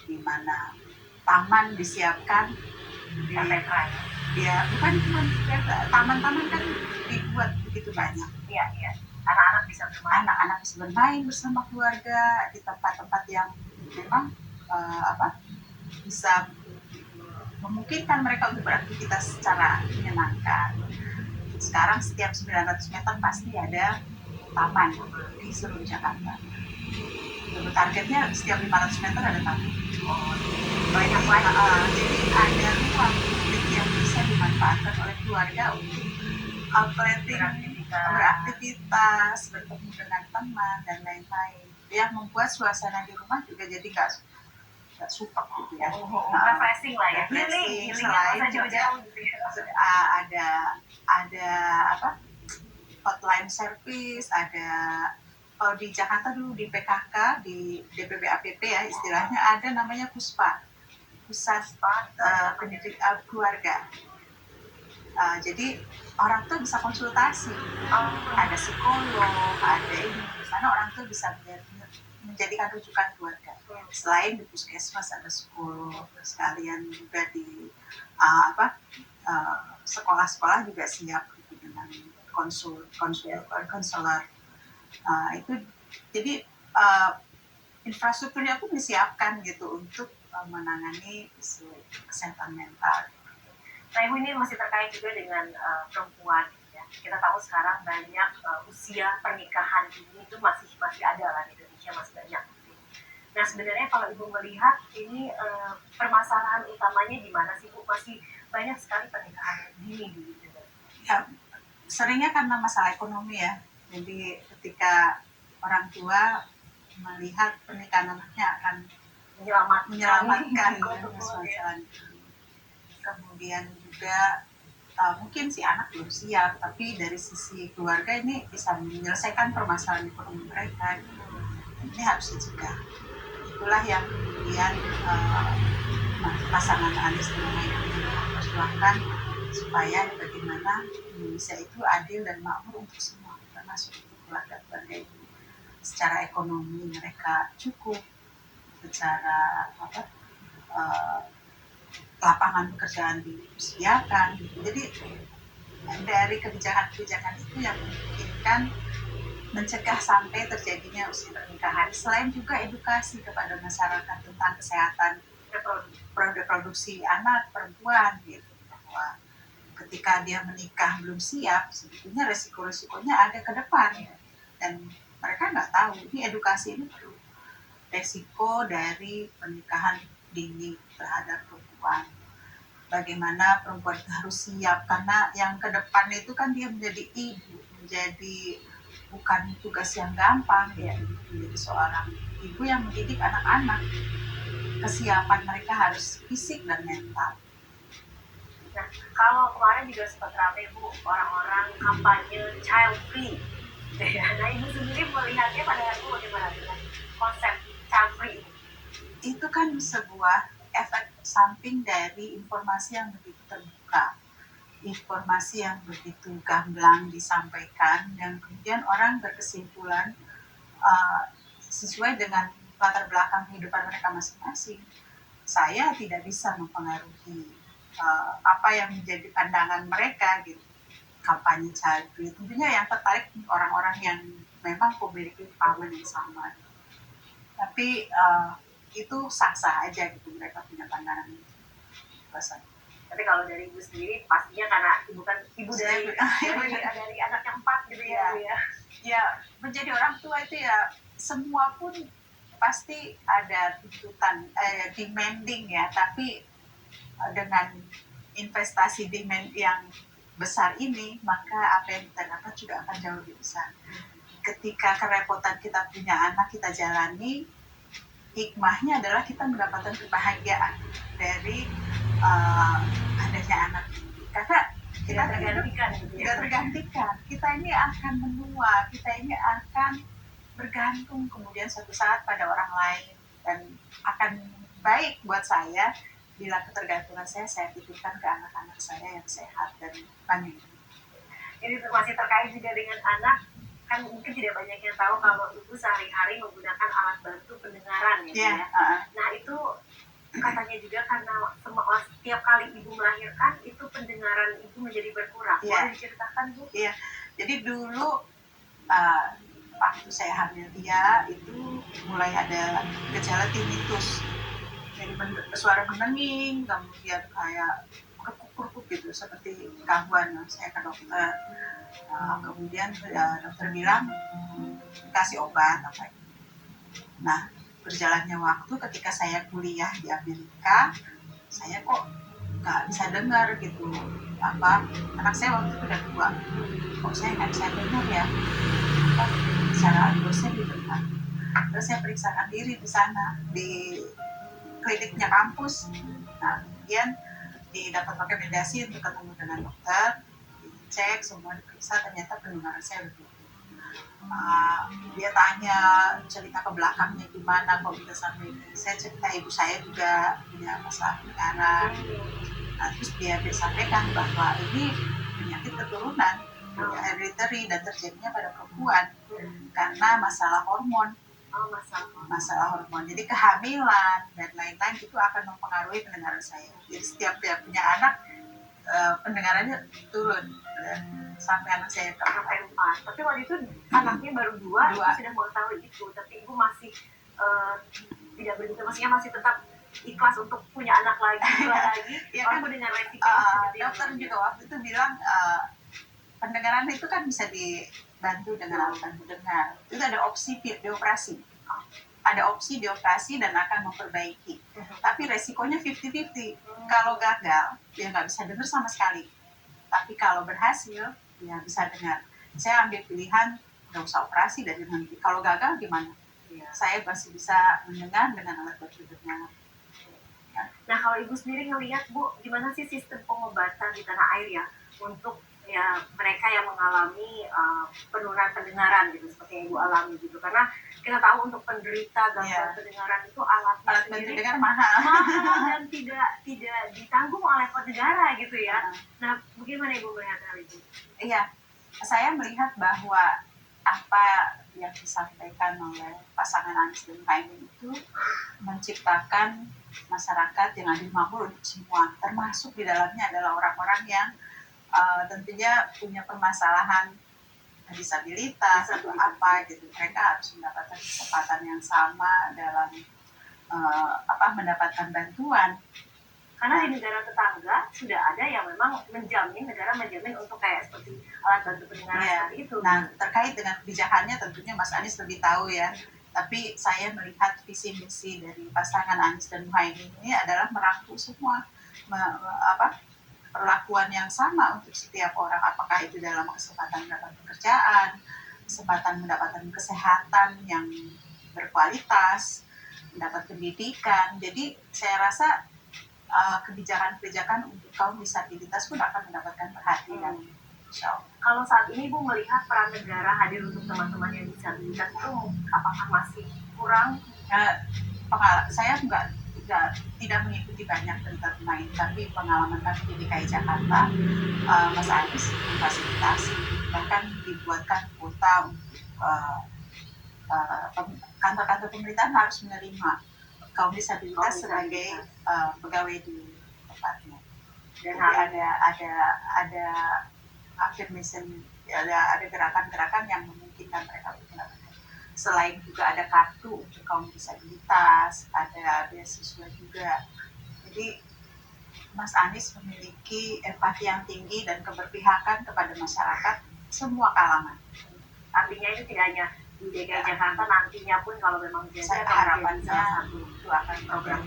di mana taman disiapkan dia bukan cuma taman-taman kan dibuat begitu banyak. Iya. Anak-anak bisa bermain bersama keluarga di tempat-tempat yang memang bisa memungkinkan mereka untuk beraktivitas secara menyenangkan. Sekarang setiap 900 meter pasti ada taman di seluruh Jakarta. Targetnya setiap 500 meter ada taman. Banyak banget. Jadi ada ruang publik yang bisa dimanfaatkan oleh keluarga untuk beraktivitas, bertemu dengan teman dan lain-lain. Yang membuat suasana di rumah juga jadi nggak sumpah gitu ya. Refreshing lah ya. Healing selain juga ada hotline service, ada kalau di Jakarta dulu di PKK, di DPP APP ya istilahnya ada namanya PUSPA, pusat pendidikan keluarga. Jadi orang tua bisa konsultasi, ada psikolog, ada ini, di mana orang tua bisa menjadikan rujukan keluarga. Selain di puskesmas ada psikolog, sekalian juga di sekolah-sekolah juga siap gitu, dengan konselor. Itu jadi infrastrukturnya pun disiapkan gitu untuk menangani isu kesehatan mental. Nah, Ibu ini masih terkait juga dengan perempuan ya. Kita tahu sekarang banyak usia pernikahan ini itu masih ada lah di Indonesia, masih banyak. Nah, sebenarnya kalau Ibu melihat ini permasalahan utamanya di mana sih, Bu? Masih banyak sekali pernikahan dini di Indonesia. Ya, seringnya karena masalah ekonomi ya. Jadi ketika orang tua melihat pernikahan anaknya akan menyelamatkan masalah. Kemudian juga mungkin si anak belum siap, tapi dari sisi keluarga ini bisa menyelesaikan permasalahan ekonomi mereka. Ini harus dicegah. Itulah yang kemudian pasangan Anies dan Mohaimin memperjuangkan supaya bagaimana Indonesia itu adil dan makmur untuk semua, termasuk keluarga-keluarga ini. Secara ekonomi mereka cukup, secara lapangan pekerjaan disediakan. Jadi dari kebijakan-kebijakan itu yang memungkinkan mencegah sampai terjadinya usia pernikahan. Selain juga edukasi kepada masyarakat tentang kesehatan reproduksi anak perempuan gitu, bahwa ketika dia menikah belum siap, sebetulnya resiko-resikonya ada ke depan dan mereka nggak tahu. Ini edukasi ini perlu. Resiko dari pernikahan dini terhadap perempuan. Bagaimana perempuan itu harus siap, karena yang ke depan itu kan dia menjadi ibu, menjadi bukan tugas yang gampang ya, menjadi seorang ibu yang mendidik anak-anak. Kesiapan mereka harus fisik dan mental. Nah, kalau kemarin juga sempat ramai Bu, orang-orang kampanye child free. Nah, Ibu sendiri melihatnya pada Ibu bagaimana dengan konsep child free ini? Itu kan sebuah efek samping dari informasi yang begitu terbuka, informasi yang begitu gamblang disampaikan, dan kemudian orang berkesimpulan sesuai dengan latar belakang kehidupan mereka masing-masing. Saya tidak bisa mempengaruhi apa yang menjadi pandangan mereka gitu. Kampanye child free tentunya yang tertarik orang-orang yang memang memiliki pemahaman yang sama. Tapi itu sah-sah aja gitu, mereka punya pandangan itu. Tapi kalau dari Ibu sendiri pastinya karena Ibu kan ibu dari anak yang 4 gitu ya. Ya, menjadi orang tua itu ya semua pun pasti ada tuntutan demanding ya, tapi dengan investasi demand yang besar ini, maka apa yang kita dapat juga akan jauh lebih besar. Ketika kerepotan kita punya anak kita jalani, hikmahnya adalah kita mendapatkan kebahagiaan dari adanya anak ini. Karena kita tidak tergantikan. Kita ini akan menua, kita ini akan bergantung kemudian suatu saat pada orang lain, dan akan baik buat saya bila ketergantungan saya titipkan ke anak-anak saya yang sehat dan mandiri. Ini masih terkait juga dengan anak, kan mungkin tidak banyak yang tahu kalau Ibu sehari-hari menggunakan alat bantu pendengaran ya. Yeah. Nah itu bertanya juga karena setiap kali ibu melahirkan itu pendengaran ibu menjadi berkurang. Iya. Boleh diceritakan Bu? Iya, jadi dulu waktu saya hamil dia itu mulai ada gejala tinnitus, jadi suara menenging, kemudian kayak kekuk-kekuk gitu seperti gangguan. Saya ke dokter, kemudian dokter bilang kasih obat apa. Nah, berjalannya waktu ketika saya kuliah di Amerika, saya kok nggak bisa dengar gitu apa, anak saya waktu itu udah 2, kok saya nggak bisa dengar ya, secara dosen didengar. Terus saya periksakan diri di sana di kliniknya kampus. Nah, kemudian didapat rekomendasi untuk ketemu dengan dokter, dicek semua, diperiksa, ternyata pendengaran saya lebih. Dia tanya cerita ke belakangnya gimana kok bisa sampai ini. Saya cerita ibu saya juga punya masalah pendengaran. Nah, terus dia sampaikan bahwa ini penyakit keturunan, hereditary, dan terjadinya pada perempuan karena masalah hormon. Masalah hormon. Jadi kehamilan dan lain-lain itu akan mempengaruhi pendengaran saya. Jadi setiap dia punya anak, pendengarannya turun sampai anak saya sampai 4. Tapi waktu itu anaknya baru 2, ibu sudah mengetahui itu, tapi ibu masih tidak begitu, maksudnya masih tetap ikhlas untuk punya anak lagi, 2 lagi. Ya kan, dengan resiko dokter juga waktu itu bilang pendengaran itu kan bisa dibantu dengan alat bantu dengar. Itu ada opsi dioperasi. Ada opsi dioperasi dan akan memperbaiki. Tapi resikonya 50-50. Kalau gagal, dia nggak bisa dengar sama sekali. Tapi kalau berhasil, ya bisa dengar. Saya ambil pilihan nggak usah operasi dari nanti. Kalau gagal gimana? Ya, saya masih bisa mendengar dengan alat bantu dengar. Nah, kalau ibu sendiri ngelihat Bu, gimana sih sistem pengobatan di tanah air ya untuk ya mereka yang mengalami penurunan pendengaran gitu, seperti yang ibu alami gitu? Karena kita tahu untuk penderita gangguan pendengaran itu alat bantu dengar mahal dan tidak ditanggung oleh negara gitu ya. Nah, bagaimana ibu melihat hal itu? Iya, saya melihat bahwa apa yang disampaikan oleh pasangan Anies dan Muhaimin itu menciptakan masyarakat yang adil makmur untuk semua, termasuk di dalamnya adalah orang-orang yang tentunya punya permasalahan disabilitas atau apa gitu. Mereka harus mendapatkan kesempatan yang sama dalam mendapatkan bantuan. Karena di negara tetangga sudah ada yang memang negara menjamin untuk kayak seperti alat bantu pendengaran seperti itu. Nah, terkait dengan kebijakannya tentunya Mas Anies lebih tahu ya. Tapi saya melihat visi misi dari pasangan Anies dan Muhaimin ini adalah merangkul semua, perlakuan yang sama untuk setiap orang, apakah itu dalam kesempatan mendapat pekerjaan, kesempatan mendapatkan kesehatan yang berkualitas, mendapat pendidikan. Jadi saya rasa kebijakan-kebijakan untuk kaum disabilitas pun akan mendapatkan perhatian. Kalau saat ini Bu melihat peran negara hadir untuk teman-teman yang disabilitas itu apakah masih kurang? Saya tidak mengikuti banyak berita pemain, tapi pengalaman kami di DKI Jakarta, Mas Anies memfasilitasi, bahkan dibuatkan kuota untuk kantor-kantor pemerintahan harus menerima kaum disabilitas sebagai pegawai di tempatnya. Dan ada affirmation, ada gerakan-gerakan yang memungkinkan mereka untuk mendapatkan. Selain juga ada kartu untuk kaum disabilitas, ada beasiswa juga. Jadi Mas Anies memiliki empati yang tinggi dan keberpihakan kepada masyarakat semua kalangan. Artinya itu tidak hanya di DKI Jakarta, nantinya pun kalau memang harapannya itu akan program